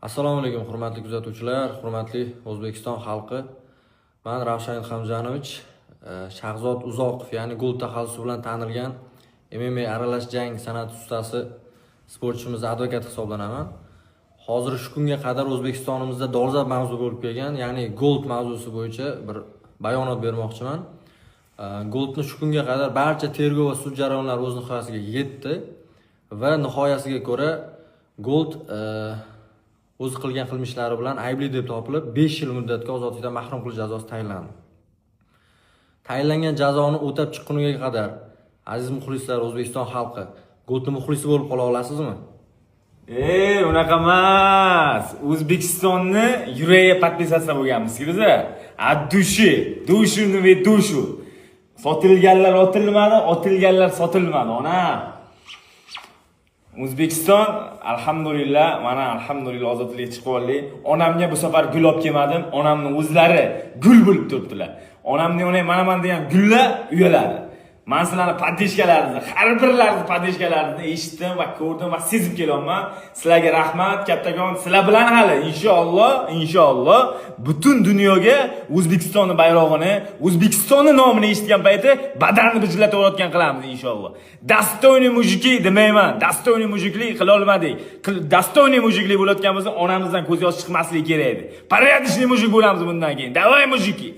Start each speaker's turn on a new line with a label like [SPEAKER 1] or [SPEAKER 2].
[SPEAKER 1] Assalomu alaykum, hurmatli kuzatuvchilar, hurmatli O'zbekiston xalqi. Men Ravshan Ilhamjonovich, Shahzod Uzoqov, ya'ni gol taxallusi bilan tanilgan MMA aralash jang san'ati ustasi sportchimiz advokat hisoblanaman. Hozir shu kunga qadar O'zbekistonimizda dolzarb mavzu bo'lib kelgan, ya'ni gold mavzusi bo'yicha bir bayonot bermoqchiman. Goldni shu kunga qadar barcha tergov va sud jarayonlari o'z nihoyasiga yetdi va nihoyasiga ko'ra gold o'zi qilgan qilmishlari bilan aybli deb topilib 5 yil muddatga ozodlikdan mahrum qilish jazosi tayinlandi. Tayinlangan jazoni o'tab chiqquniga qadar aziz muxlislar, O'zbekiston xalqi, goldni muxlisi bo'lib qola olasizmi?
[SPEAKER 2] Unaqa emas. O'zbekistonni yuragiga podpisatsiya bo'lganmiz-ku biz. Dushuni va dushu. Sotilganlar otilmadi, otilganlar sotilmadi, onam. O'zbekiston alhamdulillah, mana alhamdulillah ozodlikka chiqib oldik. Onamga bu safar gul olib kelmadim. Onamni o'zlari gul bo'lib turibdilar. Onamning mana degan gullar uyaladi. Men sizlarning podishkalaringizni, har birlaringizni podishkalaringizni eshitdim va ko'rdim va sezib kelyapman. Sizlarga rahmat, kattakon. Sizlar bilan hali inshaalloh butun dunyoga O'zbekistonning bayrog'ini, O'zbekistonning nomini eshitgan payti badanni bijlatayotgan qilamiz inshaalloh. Dostoyniy mujiki demayman. Dostoyniy mujiklik qila olmadik. Dostoyniy mujiklik bo'layotganimizda onamizdan ko'z yosh chiqmasligi kerak edi. Порядочный mujik bo'lamiz bundan keyin. Davay mujiki.